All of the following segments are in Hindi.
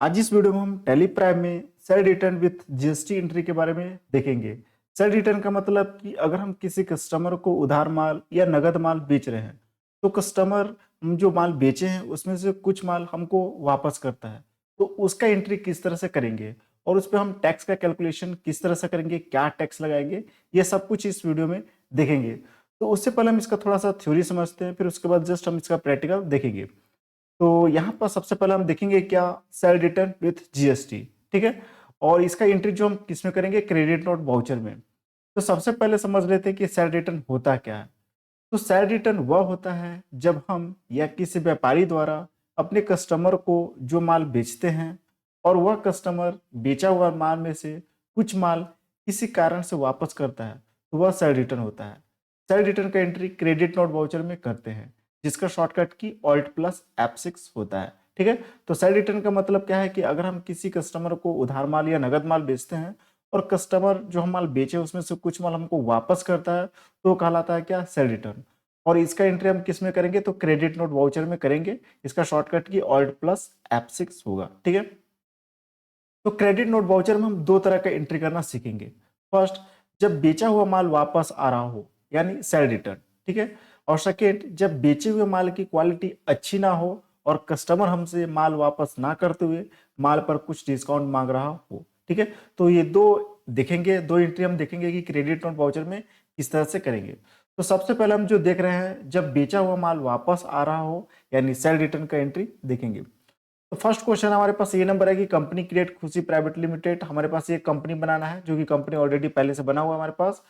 आज इस वीडियो में हम टैली प्राइम में cell return with GST entry के बारे में देखेंगे। सेल रिटर्न का मतलब कि अगर हम किसी कस्टमर को उधार माल या नगद माल बेच रहे हैं तो कस्टमर हम जो माल बेचे हैं उसमें से कुछ माल हमको वापस करता है, तो उसका एंट्री किस तरह से करेंगे और उस पर हम टैक्स का कैलकुलेशन किस तरह से करेंगे, क्या टैक्स लगाएंगे, ये सब कुछ इस वीडियो में देखेंगे। तो उससे पहले हम इसका थोड़ा सा थ्योरी समझते हैं, फिर उसके बाद जस्ट हम इसका प्रैक्टिकल देखेंगे। तो यहाँ पर सबसे पहले हम देखेंगे क्या सेल रिटर्न विथ जीएसटी, ठीक है। और इसका एंट्री जो हम किसमें करेंगे, क्रेडिट नोट वाउचर में। तो सबसे पहले समझ लेते हैं कि सेल रिटर्न होता क्या है। तो सेल रिटर्न वह होता है जब हम या किसी व्यापारी द्वारा अपने कस्टमर को जो माल बेचते हैं और वह कस्टमर बेचा हुआ माल में से कुछ माल किसी कारण से वापस करता है, तो वह सेल रिटर्न होता है। सेल रिटर्न का एंट्री क्रेडिट नोट वाउचर में करते हैं, जिसका शॉर्टकट की Alt+F6 होता है, ठीक है। तो सेल रिटर्न का मतलब क्या है कि अगर हम किसी कस्टमर को उधार माल या नगद माल बेचते हैं और कस्टमर जो हम माल बेचे उसमें से कुछ माल हमको वापस करता है, तो कहलाता है क्या, सेल रिटर्न। और इसका एंट्री हम किस में करेंगे, तो क्रेडिट नोट वाउचर में करेंगे। इसका शॉर्टकट की Alt+F6 होगा, ठीक है। तो क्रेडिट नोट वाउचर में हम दो तरह का एंट्री करना सीखेंगे। फर्स्ट, जब बेचा हुआ माल वापस आ रहा हो यानी सेल रिटर्न, ठीक है। और सेकेंड, जब बेचे हुए माल की क्वालिटी अच्छी ना हो और कस्टमर हमसे माल वापस ना करते हुए माल पर कुछ डिस्काउंट मांग रहा हो, ठीक है। तो ये दो देखेंगे, दो एंट्री हम देखेंगे कि क्रेडिट नोट वाउचर में किस तरह से करेंगे। तो सबसे पहले हम जो देख रहे हैं, जब बेचा हुआ माल वापस आ रहा हो यानी सेल रिटर्न का एंट्री देखेंगे। तो फर्स्ट क्वेश्चन हमारे पास ये नंबर है कि कंपनी क्रिएट खुशी प्राइवेट लिमिटेड, हमारे पास ये कंपनी बनाना है जो कि कंपनी ऑलरेडी पहले से बना हुआ है हमारे पास।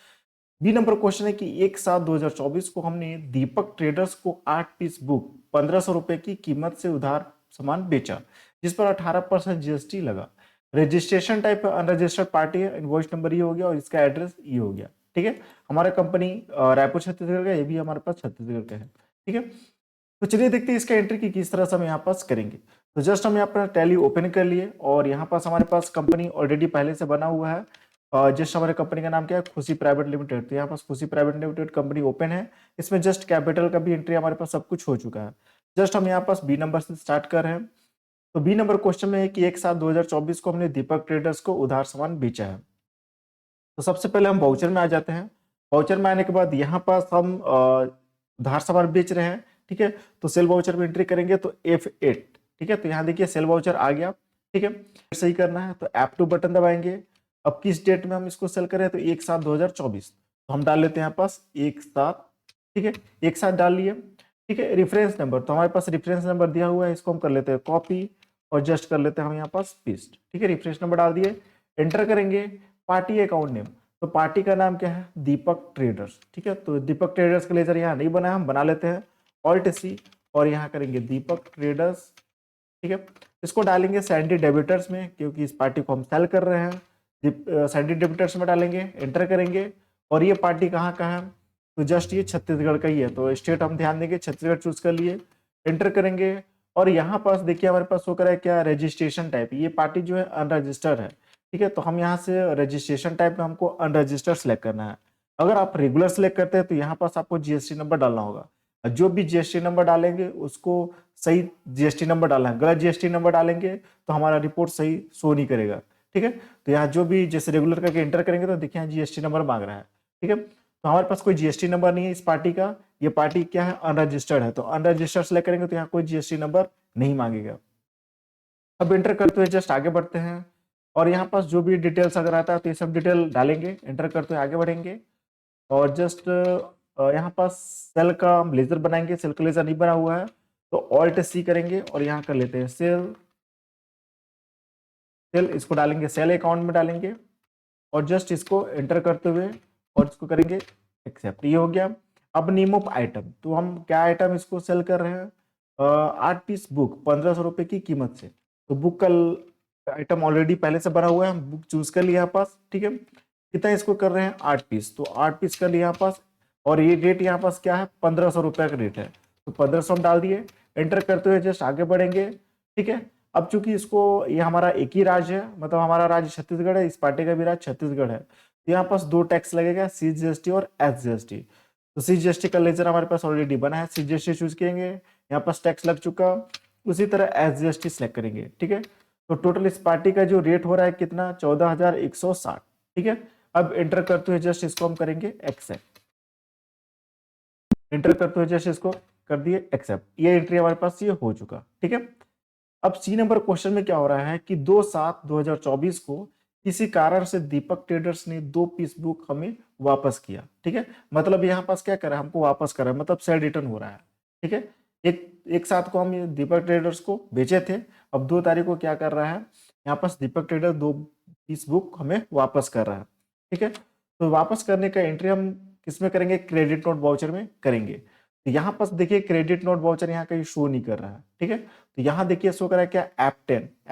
बी नंबर क्वेश्चन है कि 1/7/2024 को हमने दीपक ट्रेडर्स को 8 पीस बुक 1500 रुपए की कीमत से उधार सामान बेचा, जिस पर 18% जीएसटी लगा। रजिस्ट्रेशन टाइप अनरजिस्टर्ड पार्टी है, इनवॉइस नंबर ये हो गया और इसका एड्रेस ये हो गया, ठीक है। हमारा कंपनी रायपुर छत्तीसगढ़ का, ये भी हमारे पास छत्तीसगढ़ का है, ठीक है। तो चलिए देखते हैं इसका एंट्री की किस तरह से हम यहाँ पास करेंगे। तो जस्ट हम यहाँ पर टैली ओपन कर लिए और यहाँ पास हमारे पास कंपनी ऑलरेडी पहले से बना हुआ है। जस्ट हमारे कंपनी का नाम क्या है, खुशी प्राइवेट लिमिटेड। तो यहाँ पास खुशी प्राइवेट लिमिटेड कंपनी ओपन है। इसमें जस्ट कैपिटल का भी एंट्री हमारे पास सब कुछ हो चुका है। जस्ट हम यहाँ पास बी नंबर से स्टार्ट कर रहे हैं। तो बी नंबर क्वेश्चन में है कि 1/7/2024 को हमने दीपक ट्रेडर्स को उधार सामान बेचा है। तो सबसे पहले हम वाउचर में आ जाते हैं। वाउचर में आने के बाद यहाँ पास हम उधार सामान बेच रहे हैं, ठीक है। तो सेल वाउचर में एंट्री करेंगे तो F8, ठीक है। तो यहाँ देखिए सेल वाउचर आ गया, ठीक है। सही करना है तो F2 बटन दबाएंगे। अब किस डेट में हम इसको सेल करें, तो 1/7/2024। तो हम डाल लेते हैं यहाँ पास 1/7, ठीक है। 1/7 डाल लिए, ठीक है। रेफरेंस नंबर, तो हमारे पास रेफरेंस नंबर दिया हुआ है, इसको हम कर लेते हैं कॉपी और जस्ट कर लेते हैं हम यहाँ पास पेस्ट, ठीक है। रेफरेंस नंबर डाल दिए, एंटर करेंगे। पार्टी अकाउंट नेम, तो पार्टी का नाम क्या है, दीपक ट्रेडर्स, ठीक है। तो दीपक ट्रेडर्स का लेजर यहाँ नहीं बना है, हम बना लेते हैं Alt+C और यहाँ करेंगे दीपक ट्रेडर्स, ठीक है। इसको डालेंगे सैंडी डेबिटर्स में क्योंकि इस पार्टी को हम सेल कर रहे हैं। सैंडी डेबिटर्स में डालेंगे, एंटर करेंगे। और ये पार्टी कहाँ का है, तो जस्ट ये छत्तीसगढ़ का ही है, तो स्टेट हम ध्यान देंगे, छत्तीसगढ़ चूज कर लिए, एंटर करेंगे। और यहाँ पास देखिए हमारे पास शो करा है क्या, रजिस्ट्रेशन टाइप। ये पार्टी जो है अनरजिस्टर्ड है, ठीक है। तो हम यहाँ से रजिस्ट्रेशन टाइप में हमको अनरजिस्टर्ड सेलेक्ट करना है। अगर आप रेगुलर सेलेक्ट करते हैं तो यहाँ पास आपको जीएसटी नंबर डालना होगा। जो भी जीएसटी नंबर डालेंगे उसको सही जीएसटी नंबर डालना है। गलत जीएसटी नंबर डालेंगे तो हमारा रिपोर्ट सही शो नहीं करेगा, ठीक है। तो यहाँ जो भी जैसे रेगुलर करके एंटर करेंगे तो देखिए जीएसटी नंबर मांग रहा है, ठीक है। तो हमारे पास कोई जीएसटी नंबर नहीं है इस पार्टी का। ये पार्टी क्या है, अनरजिस्टर्ड है, तो अनरजिस्टर्ड सेलेक्ट करेंगे तो यहाँ कोई जीएसटी नंबर नहीं मांगेगा। अब एंटर करते हुए जस्ट आगे बढ़ते हैं और यहाँ पास जो भी डिटेल्स अगर आता है तो ये सब डिटेल डालेंगे, एंटर करते हुए आगे बढ़ेंगे। और जस्ट यहाँ पास सेल का हम लेजर बनाएंगे, सेल का लेजर नहीं बना हुआ है तो Alt+C करेंगे और यहाँ कर लेते हैं सेल। सेल इसको डालेंगे, सेल अकाउंट में डालेंगे और जस्ट इसको एंटर करते हुए और इसको करेंगे एक्सेप्ट, ये हो गया। अब नेम ऑफ आइटम, तो हम क्या आइटम इसको सेल कर रहे हैं, 8 पीस बुक 1500 रुपए की कीमत से। तो बुक का आइटम ऑलरेडी पहले से बना हुआ है, हम बुक चूज कर लिया यहाँ पास, ठीक है। कितना इसको कर रहे हैं, 8 पीस, तो 8 पीस कर लिया यहाँ पास। और ये रेट यहाँ पास क्या है, 1500 रुपए का रेट है, तो 1500 हम डाल दिए, एंटर करते हुए जस्ट आगे बढ़ेंगे, ठीक है। अब चूंकि इसको ये हमारा एक ही राज्य है, मतलब हमारा राज्य छत्तीसगढ़ है, इस पार्टी का भी राज्य छत्तीसगढ़ है, तो यहाँ पास दो टैक्स लगेगा, CGST और SGST। तो CGST का लेजर हमारे पास ऑलरेडी बना है, CGST चूज करेंगे, यहाँ पास टैक्स लग चुका। उसी तरह SGST सेलेक्ट करेंगे, ठीक है। तो टोटल इस पार्टी का जो रेट हो रहा है कितना, 14,160। ठीक है, अब एंटर करते हुए जस्ट इसको हम करेंगे एक्सेप्ट। एंटर करते हुए जस्ट इसको कर दिए एक्सेप्ट, ये एंट्री हमारे पास ये हो चुका। ठीक है, अब सी नंबर क्वेश्चन में क्या हो रहा है कि 2/7/2024 को किसी कारण से दीपक ट्रेडर्स ने 2 पीस बुक हमें वापस किया। ठीक है, मतलब यहाँ पास क्या कर रहा है, हमको वापस कर रहा है, मतलब सेल रिटर्न हो रहा है। ठीक है, एक एक साथ को हम ये दीपक ट्रेडर्स को बेचे थे, अब 2 तारीख को क्या कर रहा है, यहाँ पास दीपक ट्रेडर 2 पीस बुक हमें वापस कर रहा है। ठीक है, तो वापस करने का एंट्री हम किसमें करेंगे, क्रेडिट नोट वाउचर में करेंगे। तो यहाँ पास देखिए क्रेडिट नोट वाउचर यहाँ कहीं शो नहीं कर रहा है। ठीक है, तो यहाँ देखिए शो कर रहा है क्या,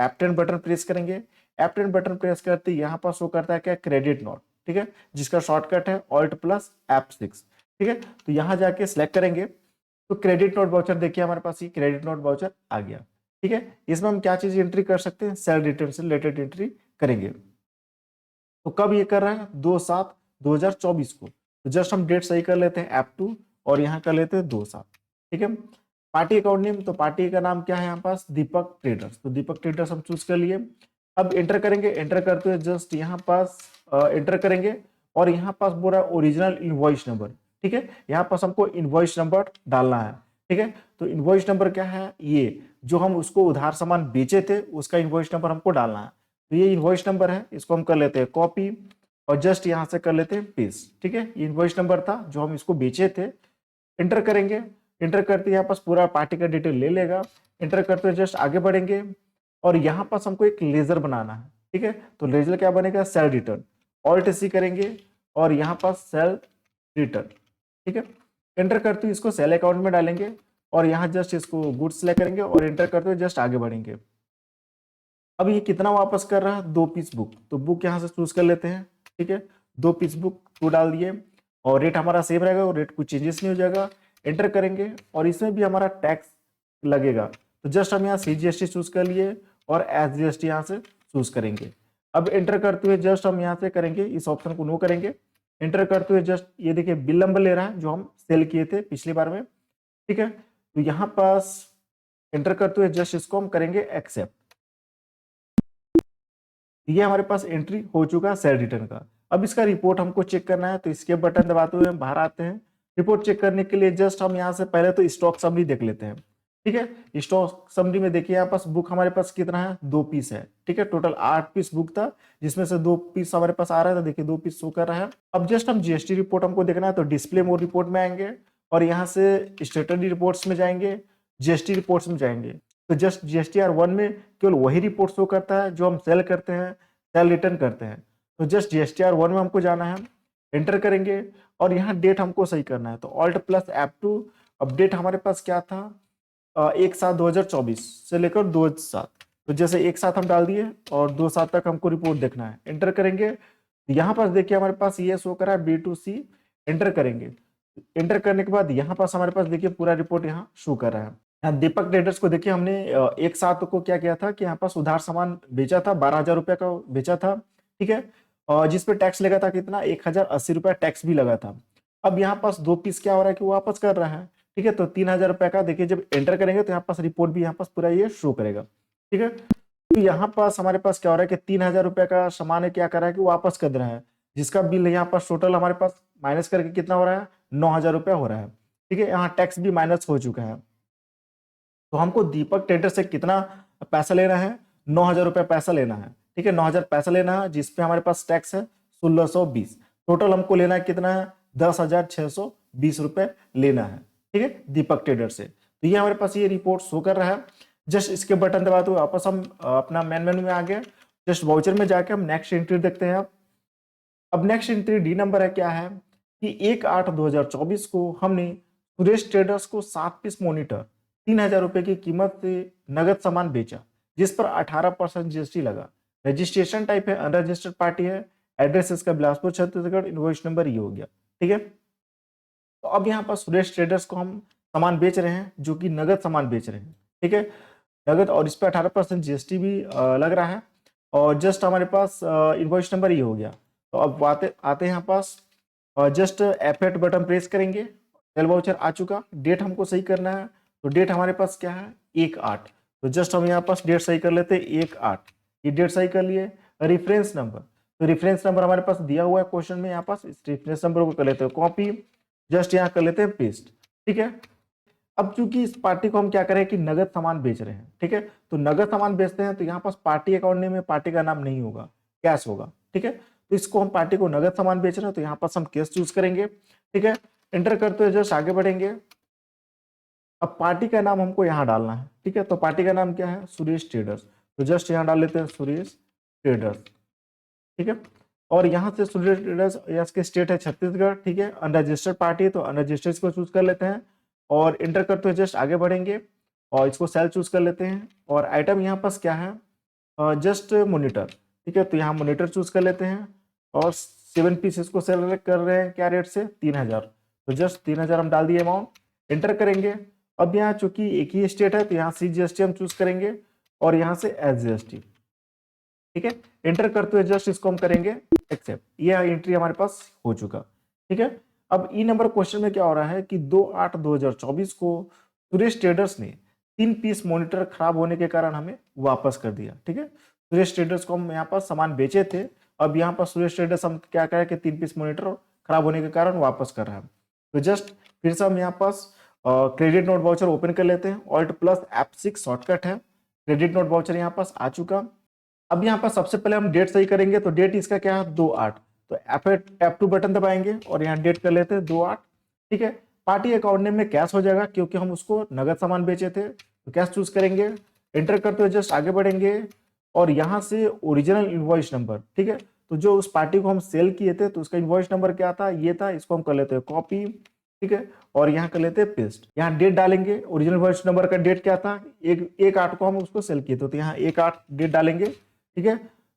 F10 बटन प्रेस करेंगे। F10 बटन प्रेस करते यहाँ पर शो करता है क्या, क्रेडिट नोट। ठीक है, जिसका शॉर्टकट है Alt+F6। ठीक है, तो यहाँ जाके सिलेक्ट करेंगे तो क्रेडिट नोट वाउचर देखिए हमारे पास ये क्रेडिट नोट वाउचर आ गया। ठीक है, इसमें हम क्या चीज एंट्री कर सकते हैं, सेल रिटर्न से रिलेटेड एंट्री करेंगे। तो कब ये कर रहा है, 2/7/2024 को। तो जस्ट हम डेट सही कर लेते हैं F2 और यहाँ कर लेते हैं 2/7। ठीक है, पार्टी अकाउंट नेम, तो पार्टी का नाम क्या है यहाँ पास, दीपक ट्रेडर्स। तो दीपक ट्रेडर्स हम चूज कर लिए। अब एंटर करेंगे, एंटर करते हुए जस्ट यहाँ पास एंटर करेंगे और यहाँ पास बोल रहा है ओरिजिनल इनवॉइस नंबर। ठीक है, यहाँ पास हमको इनवॉइस नंबर डालना है। ठीक है, तो इनवॉइस नंबर क्या है, ये जो हम उसको उधार सामान बेचे थे उसका इनवॉइस नंबर हमको डालना है। तो ये इनवॉइस नंबर है, इसको हम कर लेते हैं कॉपी और जस्ट यहाँ से कर लेते हैं पेस्ट। ठीक है, ये इनवॉइस नंबर था जो हम इसको बेचे थे। एंटर करेंगे, एंटर करते यहाँ पास पूरा पार्टी का डिटेल ले लेगा। एंटर करते हुए जस्ट आगे बढ़ेंगे और यहाँ पास हमको एक लेजर बनाना है। ठीक है, तो लेजर क्या बनेगा, सेल रिटर्न। Alt+C करेंगे और यहाँ पास सेल रिटर्न। ठीक है, एंटर करते हुए इसको सेल अकाउंट में डालेंगे और यहाँ जस्ट इसको गुड्स सेलेक्ट करेंगे और एंटर करते हुए जस्ट आगे बढ़ेंगे। अब ये कितना वापस कर रहा है, 2 पीस बुक, तो बुक यहाँ से चूज कर लेते हैं। ठीक है, 2 पीस बुक 2 डाल दिए और रेट हमारा सेव रहेगा और रेट कुछ चेंजेस नहीं हो जाएगा। एंटर करेंगे और इसमें भी हमारा टैक्स लगेगा, तो जस्ट हम यहाँ CGST चूज कर लिए और SGST यहाँ से चूज करेंगे। अब एंटर करते हुए जस्ट हम यहाँ से करेंगे, इस ऑप्शन को नो करेंगे। एंटर करते हुए जस्ट ये देखिए बिल नंबर ले रहा है जो हम सेल किए थे पिछली बार में। ठीक है, तो यहाँ पास एंटर करते हुए जस्ट इसको हम करेंगे एक्सेप्ट। ये हमारे पास एंट्री हो चुका है सेल रिटर्न का। अब इसका रिपोर्ट हमको चेक करना है, तो इसके बटन दबाते हुए हम बाहर आते हैं। रिपोर्ट चेक करने के लिए जस्ट हम यहाँ से पहले तो स्टॉक समरी देख लेते हैं। ठीक है, स्टॉक समरी में देखिए यहाँ पास बुक हमारे पास कितना है, 2 पीस है। ठीक है, टोटल 8 पीस बुक था जिसमें से 2 पीस हमारे पास आ रहा था, देखिए 2 पीस शो कर रहा है। अब जस्ट हम GST रिपोर्ट हमको देखना है, तो डिस्प्ले मोड रिपोर्ट में आएंगे और यहाँ से स्टेटरी रिपोर्ट्स में जाएंगे, GST रिपोर्ट्स में जाएंगे। तो जस्ट GSTR1 में केवल वही रिपोर्ट शो करता है जो हम सेल करते हैं, सेल रिटर्न करते हैं। तो जस्ट GSTR1 में हमको जाना है, एंटर करेंगे और यहाँ डेट हमको सही करना है, तो Alt+F2। अब डेट हमारे पास क्या था, 1/7/2024 से लेकर 2/7। तो जैसे 1/7 हम डाल दिए और 2/7 तक हमको रिपोर्ट देखना है। एंटर करेंगे, तो यहाँ पास देखिए हमारे पास ये शो करा है B2C। एंटर करेंगे, एंटर करने के बाद यहाँ पास हमारे पास देखिए पूरा रिपोर्ट यहाँ शो कर रहा है। यहाँ दीपक ट्रेडर्स को देखिए हमने 1/7 को क्या किया था कि यहाँ पास उधार सामान बेचा था, 12,000 रुपए का बेचा था। ठीक है, और जिसपे टैक्स लगा था कितना, 1,080 रुपया टैक्स भी लगा था। अब यहाँ पास 2 पीस क्या हो रहा है कि वो वापस कर रहा है। ठीक है, तो 3,000 रुपए का देखिए जब एंटर करेंगे तो यहाँ पास रिपोर्ट भी यहाँ पास पूरा ये शो करेगा। ठीक है, तो यहाँ पास हमारे पास क्या हो रहा है कि 3,000 रुपए का सामान है, क्या कर रहा है कि वो वापस कर रहा है, जिसका बिल यहाँ पास टोटल हमारे पास माइनस करके कितना हो रहा है, 9,000 रुपया हो रहा है। ठीक है, यहाँ टैक्स भी माइनस हो चुका है। तो हमको दीपक ट्रेडर से कितना पैसा लेना है, 9,000 रुपया पैसा लेना है। ठीक है, 9,000 पैसा लेना है जिसपे हमारे पास टैक्स है 1620। टोटल हमको लेना है कितना है, 10,620 रुपए लेना है। ठीक है, दीपक ट्रेडर से। तो ये हमारे पास ये रिपोर्ट शो कर रहा है। जस्ट इसके बटन दबाते हुए वापस हम अपना मेन मेनू में आ गए। जस्ट वाउचर में जाके हम नेक्स्ट एंट्री देखते हैं। अब नेक्स्ट एंट्री डी नंबर है, क्या है कि 1/8/2024 को हमने सुरेश ट्रेडर्स को 7 पीस मॉनिटर 3,000 रुपए की कीमत से नगद सामान बेचा, जिस पर 18% GST लगा। रजिस्ट्रेशन टाइप है अनरजिस्टर्ड पार्टी है, एड्रेस इसका बिलासपुर छत्तीसगढ़, इनवॉइस नंबर ये हो गया। ठीक है, तो अब यहाँ पर सुरेश ट्रेडर्स को हम सामान बेच रहे हैं जो कि नगद सामान बेच रहे हैं। ठीक है, नगद, और इस पर 18% GST भी लग रहा है। और जस्ट हमारे पास इनवॉइस नंबर ये हो गया। तो अब आते आते हैं यहाँ पास जस्ट F8 बटन प्रेस करेंगे, सेल वाउचर आ चुका। डेट हमको सही करना है, तो डेट हमारे पास क्या है, 1/8। तो जस्ट हम यहाँ पास डेट सही कर लेते हैं 1/8, ये डेट सही कर लिए। रेफरेंस नंबर, तो रेफरेंस नंबर हमारे पास दिया हुआ है क्वेश्चन में, यहाँ पास इस रेफरेंस नंबर को कर लेते हैं कॉपी, जस्ट यहाँ कर लेते हैं पेस्ट, ठीक है। अब चूंकि इस पार्टी को हम क्या करें कि नगद सामान बेच रहे हैं, ठीक है, तो नगद सामान बेचते हैं तो यहाँ पास पार्टी अकाउंट नेम में पार्टी का नाम नहीं होगा, कैश होगा, ठीक है। तो इसको हम पार्टी को नगद सामान बेच रहे हैं तो यहाँ पास हम कैश चूज करेंगे, ठीक है। एंटर करते हुए जस्ट आगे बढ़ेंगे। अब पार्टी का नाम हमको यहाँ डालना है, ठीक है, तो पार्टी का नाम क्या है, सुरेश ट्रेडर्स, तो जस्ट यहाँ डाल लेते हैं सुरेश ट्रेडर्स, ठीक है। और यहाँ से सुरेश ट्रेडर्स, इसके स्टेट है छत्तीसगढ़, ठीक है, अनरजिस्टर्ड पार्टी है तो अनरजिस्टर्ड को चूज कर लेते हैं और इंटर करते हुए जस्ट आगे बढ़ेंगे और इसको सेल चूज कर लेते हैं। और आइटम यहाँ पास क्या है, जस्ट मॉनिटर, ठीक है, तो यहाँ मॉनिटर चूज कर लेते हैं और 7 पीस इसको सेल कर रहे हैं, क्या रेट से, 3000, तो जस्ट 3000 हम डाल दिए अमाउंट, इंटर करेंगे। अब यहाँ चूंकि एक ही स्टेट है तो यहाँ CGST हम चूज करेंगे और यहाँ से SGST, ठीक है। एंटर करते हुए जस्ट इसको हम करेंगे एक्सेप्ट, ये एंट्री हमारे पास हो चुका, ठीक है। अब ई नंबर क्वेश्चन में क्या हो रहा है कि 2/8/2024 को सुरेश ट्रेडर्स ने 3 पीस मॉनिटर खराब होने के कारण हमें वापस कर दिया, ठीक है। सुरेश ट्रेडर्स को हम यहाँ पर सामान बेचे थे, अब यहाँ पर सुरेश ट्रेडर्स हम क्या करें कि 3 पीस मॉनिटर खराब होने के कारण वापस कर रहे हैं। तो जस्ट फिर से हम यहाँ पास क्रेडिट नोट वाउचर ओपन कर लेते हैं, Alt+F6 शॉर्टकट है, क्रेडिट नोट वाउचर यहाँ पास आ चुका। अब यहाँ पर सबसे पहले हम डेट सही करेंगे, तो डेट इसका क्या है 2/8, तो F2 बटन दबाएंगे और यहाँ डेट कर लेते हैं 2/8, ठीक है। पार्टी अकाउंट नेम में कैश हो जाएगा क्योंकि हम उसको नगद सामान बेचे थे, तो कैश चूज करेंगे, एंटर करते हुए जस्ट आगे बढ़ेंगे और यहाँ से ओरिजिनल इनवॉइस नंबर, ठीक है, तो जो उस पार्टी को हम सेल किए थे तो उसका इनवॉइस नंबर क्या था, ये था, इसको हम कर लेते हैं कॉपी, ठीक है, और यहाँ कर लेते हैं पेस्ट। यहाँ डेट डालेंगे, ओरिजिनल इनवॉइस नंबर का डेट क्या था, 1/8 को हम उसको सेल किए थे, तो यहाँ 1/8 डेट डालेंगे, ठीक है।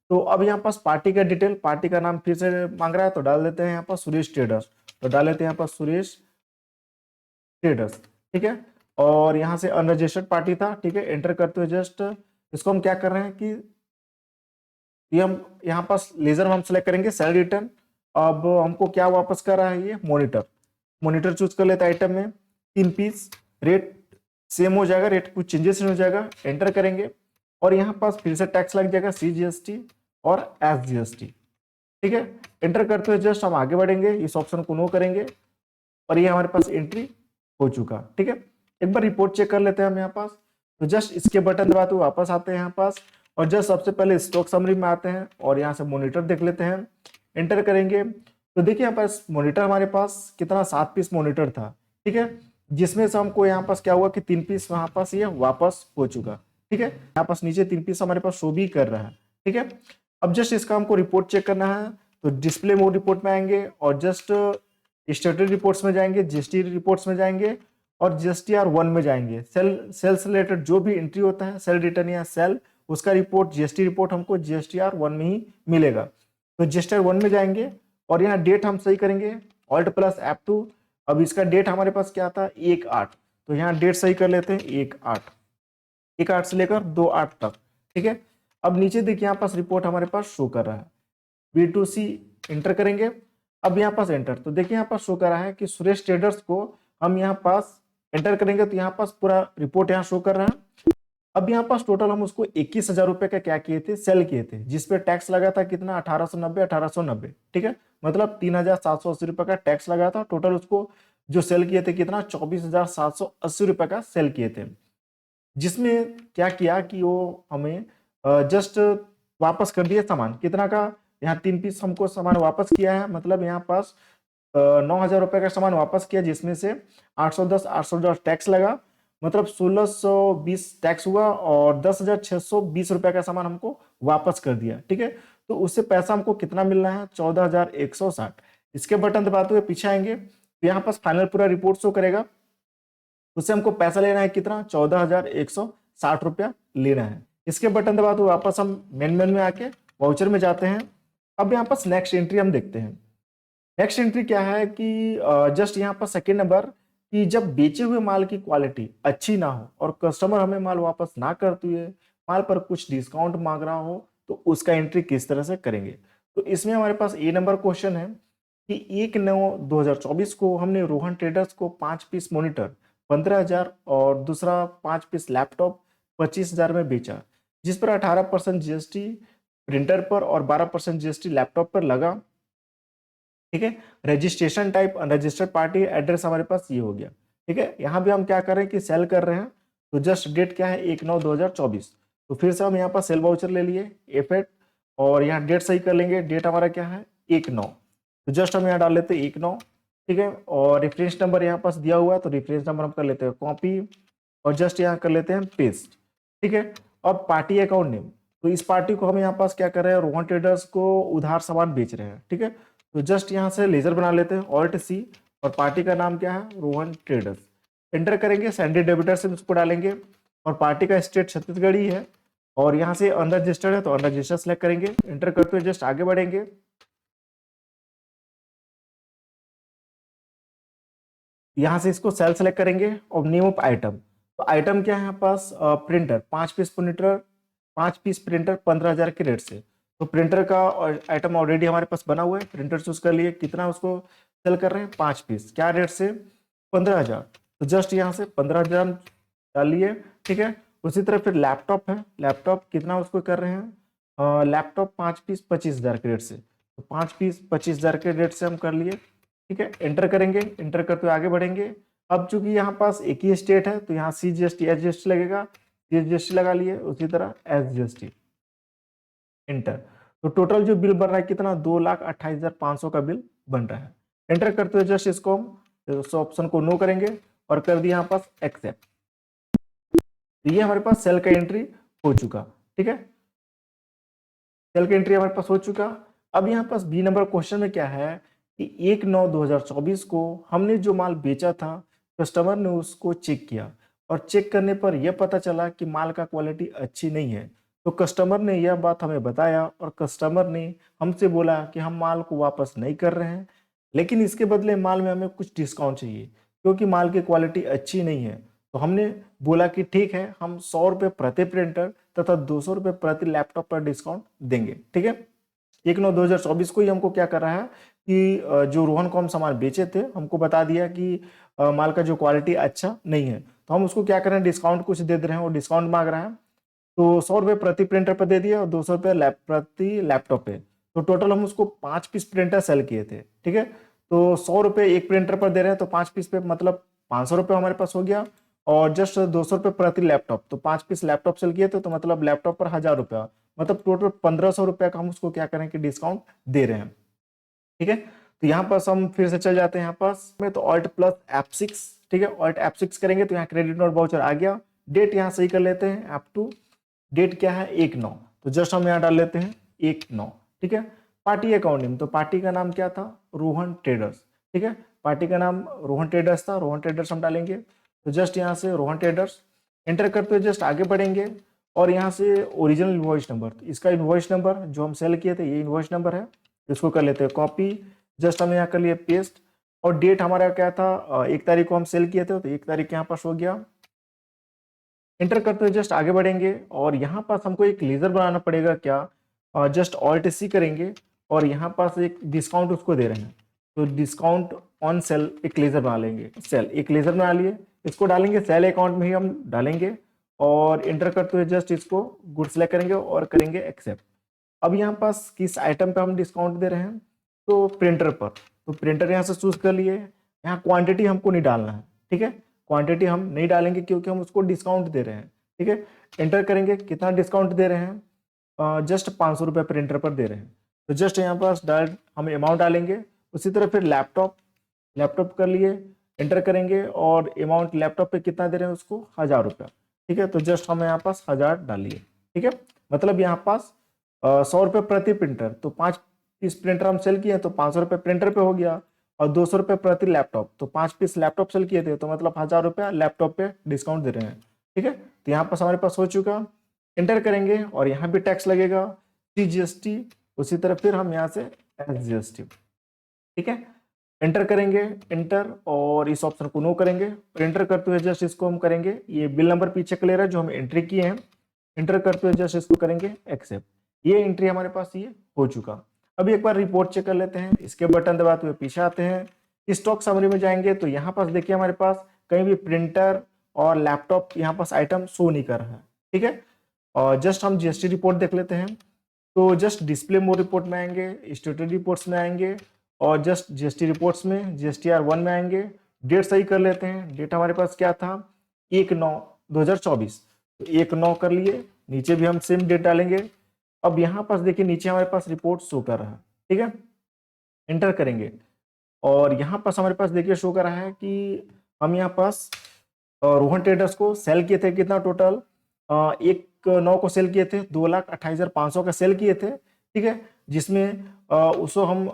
तो अब यहाँ पास पार्टी का डिटेल, पार्टी का नाम फिर से मांग रहा है तो डाल देते हैं यहाँ पर सुरेश ट्रेडर्स, तो डाल देते हैं यहाँ पर सुरेश ट्रेडर्स, ठीक है। और यहाँ से अनरजिस्टर्ड पार्टी था, ठीक है, एंटर करते हुए जस्ट इसको हम क्या कर रहे हैं कि ये हम यहाँ पास लेजर हम सेलेक्ट करेंगे सेल रिटर्न। अब हमको क्या वापस कर रहा है, ये मॉनिटर, मॉनिटर चूज कर लेते हैं, आइटम में 3 पीस, रेट सेम हो जाएगा, रेट कुछ चेंजेस नहीं हो जाएगा, एंटर करेंगे और यहाँ पास फिर से टैक्स लग जाएगा CGST और SGST, ठीक है। एंटर करते हुए जस्ट हम आगे बढ़ेंगे, इस ऑप्शन को नो करेंगे और ये हमारे पास एंट्री हो चुका, ठीक है। एक बार रिपोर्ट चेक कर लेते हैं हम यहाँ पास, तो जस्ट इसके बटन दबाते हुए वापस आते हैं यहाँ पास और जस्ट सबसे पहले स्टॉक समरी में आते हैं और यहाँ से मॉनिटर देख लेते हैं, एंटर करेंगे तो देखिए यहाँ पास मॉनिटर हमारे पास कितना 7 पीस मॉनिटर था, ठीक है, जिसमें से हमको यहाँ पास क्या हुआ कि 3 पीस वहां पास ये वापस हो चुका, ठीक है। यहाँ पास नीचे 3 पीस हमारे पास शो भी कर रहा है, ठीक है। अब जस्ट इसका हमको रिपोर्ट चेक करना है तो डिस्प्ले मोड रिपोर्ट में आएंगे और जस्ट स्टेटस रिपोर्ट्स में जाएंगे, GST रिपोर्ट्स में जाएंगे और GSTR1 में जाएंगे। सेल से रिलेटेड जो भी एंट्री होता है, सेल रिटर्न या सेल, उसका रिपोर्ट GST रिपोर्ट हमको GSTR1 में ही मिलेगा। तो GSTR1 में जाएंगे और यहाँ डेट हम सही करेंगे Alt+F2। अब इसका डेट हमारे पास क्या था 1/8, तो यहाँ डेट सही कर लेते हैं 1/8 से लेकर 2/8 तक, ठीक है। अब नीचे देखिए यहाँ पास रिपोर्ट हमारे पास शो कर रहा है, B2C इंटर करेंगे, अब यहाँ पास एंटर, तो देखिए यहाँ पास शो कर रहा है कि सुरेश ट्रेडर्स को हम यहाँ पास एंटर करेंगे तो यहाँ पास पूरा रिपोर्ट यहाँ शो कर रहा है। अब यहाँ पास टोटल हम उसको 21,000 रुपए का क्या किए थे, सेल किए थे, जिसपे टैक्स लगा था कितना 1890, ठीक है, मतलब 3,780 रुपए का टैक्स लगा था। टोटल उसको जो सेल किए थे कितना 24,780 रुपए का सेल किए थे, जिसमें क्या किया कि वो हमें जस्ट वापस कर दिया सामान कितना का, यहाँ 3 पीस हमको सामान वापस किया है, मतलब यहाँ पास 9,000 रुपए का सामान वापस किया, जिसमें से 810 टैक्स लगा, मतलब 1,620 टैक्स हुआ और 10,620 रुपए का सामान हमको वापस कर दिया, ठीक है। तो उससे पैसा हमको कितना मिलना है 14,160। इसके बटन दबाते हुए पीछे आएंगे तो यहाँ पास फाइनल पूरा रिपोर्ट शो करेगा, उससे हमको पैसा लेना है कितना 14,160 रुपया लेना है। इसके बटन दबाते हुए वापस हम मेन में आके वाउचर में जाते हैं। अब यहाँ पास नेक्स्ट एंट्री हम देखते हैं। नेक्स्ट एंट्री क्या है कि जस्ट यहाँ पर सेकेंड नंबर कि जब बेचे हुए माल की क्वालिटी अच्छी ना हो और कस्टमर हमें माल वापस ना करते हुए माल पर कुछ डिस्काउंट मांग रहा हो तो उसका एंट्री किस तरह से करेंगे। तो इसमें हमारे पास ए नंबर क्वेश्चन है कि 1/9/2024 को हमने रोहन ट्रेडर्स को 5 पीस मॉनिटर 15,000 और दूसरा 5 पीस लैपटॉप 25,000 में बेचा, जिस पर 18% जीएसटी प्रिंटर पर और 12% जीएसटी लैपटॉप पर लगा। ठीक है, registration type unregistered party, address हमारे पास ये हो गया। ठीक है, यहाँ भी हम क्या कर रहे हैं कि सेल कर रहे हैं, तो जस्ट डेट क्या है 1/9/2024। तो फिर से हम यहाँ पर सेल वाउचर ले लिए एफेट, और यहाँ डेट सही कर लेंगे, डेट हमारा क्या है 1/9, तो जस्ट हम यहाँ डाल लेते हैं 1/9। ठीक है, और रेफरेंस नंबर यहाँ पास दिया हुआ है, तो रेफरेंस नंबर हम कर लेते हैं कॉपी और जस्ट यहाँ कर लेते हैं पेस्ट। ठीक है, अब पार्टी अकाउंट नेम, तो इस पार्टी को हम यहाँ पास क्या कर रहे हैं, रोहन ट्रेडर्स को उधार सामान बेच रहे हैं। ठीक है, तो जस्ट यहाँ से लेजर बना लेते हैं ऑल्ट सी, और पार्टी का नाम क्या है रोहन ट्रेडर्स। एंटर करेंगे, सैंडी डेबिटर से उसको डालेंगे, और पार्टी का स्टेट छत्तीसगढ़ ही है, और यहाँ से अनरजिस्टर्ड है तो अनरजिस्टर्ड सेलेक्ट करेंगे, एंटर करते हुए जस्ट आगे बढ़ेंगे। यहाँ से इसको सेल सेलेक्ट करेंगे और नेम ऑफ आइटम, तो आइटम क्या है यहाँ पास प्रिंटर, 5 पीस प्रिंटर 15,000 के रेट से। तो प्रिंटर का आइटम ऑलरेडी हमारे पास बना हुआ है, प्रिंटर चूज कर लिए, कितना उसको सेल कर रहे हैं 5 पीस, क्या रेट से 15,000, तो जस्ट यहाँ से 15,000 हम डाल लिए। ठीक है, उसी तरह फिर लैपटॉप है, लैपटॉप कितना उसको कर रहे हैं, लैपटॉप 5 पीस 25,000 के रेट से, तो 5 पीस 25,000 के रेट से हम कर लिए। ठीक है, एंटर करेंगे, एंटर करते हुए आगे बढ़ेंगे। अब चूंकि यहाँ पास एक ही स्टेट है, तो यहाँ CGST SGST लगेगा, CGST लगा लिए, उसी तरह SGST एंटर। तो टोटल जो बिल बन रहा है कितना 2,28,500 का बिल बन रहा है। एंटर करते हुए जस्ट इसको हम इस ऑप्शन को नो करेंगे और कर दिया यहाँ पास एक्सेप्ट। तो ये हमारे पास सेल का एंट्री हो चुका। ठीक है, सेल का एंट्री हमारे पास हो चुका। अब यहाँ पास बी नंबर क्वेश्चन में क्या है कि 1/9/2024 को हमने जो माल बेचा था, कस्टमर ने उसको चेक किया, और चेक करने पर यह पता चला कि माल का क्वालिटी अच्छी नहीं है। तो कस्टमर ने यह बात हमें बताया, और कस्टमर ने हमसे बोला कि हम माल को वापस नहीं कर रहे हैं, लेकिन इसके बदले माल में हमें कुछ डिस्काउंट चाहिए, क्योंकि माल की क्वालिटी अच्छी नहीं है। तो हमने बोला कि ठीक है, हम 100 रुपये प्रति प्रिंटर तथा 200 रुपये प्रति लैपटॉप पर डिस्काउंट देंगे। ठीक है, 1/9/2024 को ही हमको क्या कर रहा है कि जो रोहन को हम सामान बेचे थे, हमको बता दिया कि माल का जो क्वालिटी अच्छा नहीं है, तो हम उसको क्या कर रहे हैं डिस्काउंट कुछ दे दे रहे हैं, वो डिस्काउंट मांग रहा है। तो 100 रुपये प्रति प्रिंटर पर दे दिया और 200 रुपये प्रति लैपटॉप पे, तो टोटल हम उसको 5 पीस प्रिंटर सेल किए थे। ठीक है, तो 100 रुपये एक प्रिंटर पर दे रहे हैं, तो 5 पीस पे मतलब 500 रुपये हमारे पास हो गया, और जस्ट 200 रुपये प्रति लैपटॉप, तो 5 पीस लैपटॉप सेल किए थे, तो मतलब लैपटॉप पर 1,000 रुपया, मतलब टोटल 1,500 रुपया का हम उसको क्या करें कि डिस्काउंट दे रहे हैं। ठीक है, तो यहाँ पास हम फिर से चल जाते हैं यहाँ पास में, तो ऑल्ट प्लस F6। ठीक है, ऑल्ट F6 करेंगे तो यहाँ क्रेडिट नोट वाउचर आ गया। डेट यहाँ सही कर लेते हैं F2, डेट क्या है 1/9, तो जस्ट हम यहाँ डाल लेते हैं 1/9। ठीक है, पार्टी अकाउंट नेम, तो पार्टी का नाम क्या था रोहन ट्रेडर्स। ठीक है, पार्टी का नाम रोहन ट्रेडर्स था, रोहन ट्रेडर्स हम डालेंगे, तो जस्ट यहाँ से रोहन ट्रेडर्स एंटर करते हुए जस्ट आगे बढ़ेंगे, और यहाँ से ओरिजिनल इनवॉइस नंबर, इसका इनवॉइस नंबर जो हम सेल किए थे ये इनवॉइस नंबर है, इसको कर लेते हैं कॉपी, जस्ट हम यहाँ कर लिए पेस्ट, और डेट हमारा क्या था 1 तारीख को हम सेल किए थे, तो 1 तारीख यहाँ पास हो गया। एंटर करते हुए जस्ट आगे बढ़ेंगे, और यहाँ पास हमको एक लेजर बनाना पड़ेगा क्या, जस्ट ऑल्ट सी करेंगे, और यहाँ पास एक डिस्काउंट उसको दे रहे हैं, तो डिस्काउंट ऑन सेल एक लेजर बना लेंगे, सेल एक लेजर बना लिए, इसको डालेंगे सेल अकाउंट में ही हम डालेंगे, और एंटर करते हुए जस्ट इसको गुड सेलेक्ट करेंगे और करेंगे एक्सेप्ट। अब यहाँ पास किस आइटम पे हम डिस्काउंट दे रहे हैं, तो प्रिंटर पर, तो प्रिंटर यहाँ से चूज कर लिए, यहाँ क्वांटिटी हमको नहीं डालना है। ठीक है, क्वांटिटी हम नहीं डालेंगे क्योंकि हम उसको डिस्काउंट दे रहे हैं। ठीक है, एंटर करेंगे, कितना डिस्काउंट दे रहे हैं, जस्ट 500 रुपये प्रिंटर पर दे रहे हैं, तो जस्ट यहाँ पास डायरेक्ट हम अमाउंट डालेंगे। उसी तरह फिर लैपटॉप, लैपटॉप कर लिए, एंटर करेंगे, और अमाउंट लैपटॉप पे कितना दे रहे हैं उसको 1,000 रुपया। ठीक है, तो जस्ट हम यहाँ पास 1,000 डालिए। ठीक है, मतलब यहाँ पास 100 रुपये प्रति प्रिंटर, तो 5 पीस प्रिंटर हम सेल किए तो 500 रुपये प्रिंटर पे हो गया, और 200 रुपये प्रति लैपटॉप, तो 5 पीस लैपटॉप सेल किए थे, तो मतलब 1,000 रुपया लैपटॉप पे डिस्काउंट दे रहे हैं। ठीक है, तो यहाँ पास हमारे पास हो चुका। एंटर करेंगे, और यहाँ भी टैक्स लगेगा CGST, उसी तरह फिर हम यहाँ से SGST। ठीक है, एंटर करेंगे, एंटर, और इस ऑप्शन को नो करेंगे, और एंटर करते हुए जस्ट इसको हम करेंगे, ये बिल नंबर पीछे क्लियर है जो हम एंट्री किए हैं, एंटर करते हुए जस्ट इसको करेंगे एक्सेप्ट। ये एंट्री हमारे पास ये हो चुका। अभी एक बार रिपोर्ट चेक कर लेते हैं, इसके बटन दबाते हुए पीछे आते हैं, स्टॉक समरी में जाएंगे, तो यहाँ पास देखिए हमारे पास कहीं भी प्रिंटर और लैपटॉप यहाँ पास आइटम शो नहीं कर रहा है। ठीक है। और जस्ट हम जीएसटी रिपोर्ट देख लेते हैं। तो जस्ट डिस्प्ले मोड रिपोर्ट में आएंगे, स्टेटस रिपोर्ट्स में आएंगे, और जस्ट जीएसटी रिपोर्ट्स में जीएसटीआर 1 में आएंगे। डेट सही कर लेते हैं। डेट हमारे पास क्या था, 1/9/2024, तो 1/9 कर लिए। नीचे भी हम सेम डेट डालेंगे। अब यहाँ पास देखिए नीचे हमारे पास रिपोर्ट शो कर रहा है, ठीक है। एंटर करेंगे और यहाँ पास हमारे पास देखिए शो कर रहा है कि हम यहाँ पास रोहन ट्रेडर्स को सेल किए थे कितना टोटल, 1/9 को सेल किए थे, 2,28,500 का सेल किए थे, ठीक है। जिसमें उसको हम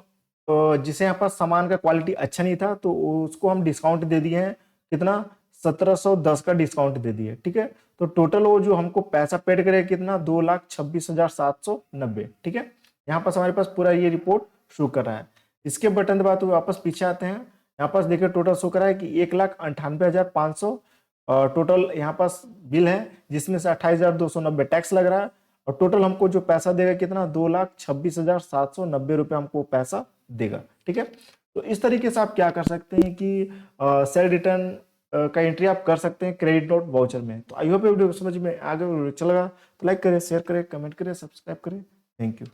जिसे यहाँ पास सामान का क्वालिटी अच्छा नहीं था तो उसको हम डिस्काउंट दे दिए हैं, कितना 1710 का डिस्काउंट दे दिए, ठीक है। तो टोटल वो जो हमको पैसा पेड करे कितना 2,26,790, ठीक है। यहाँ पास हमारे पास पूरा ये रिपोर्ट शो कर रहा है। इसके बटन दबा तो वापस पीछे आते हैं। यहाँ पास देखिए टोटल शो कर रहा है कि 1,98,500 टोटल यहाँ पास बिल है, जिसमें से 28,290 टैक्स लग रहा है। और टोटल हमको जो पैसा देगा कितना 2,26,790 रुपये हमको पैसा देगा, ठीक है। तो इस तरीके से आप क्या कर सकते हैं कि सेल रिटर्न का एंट्री आप कर सकते हैं क्रेडिट नोट वाउचर में। तो आई होप वीडियो समझ में आगे चलेगा तो लाइक करें, शेयर करें, कमेंट करें, सब्सक्राइब करें। Thank you.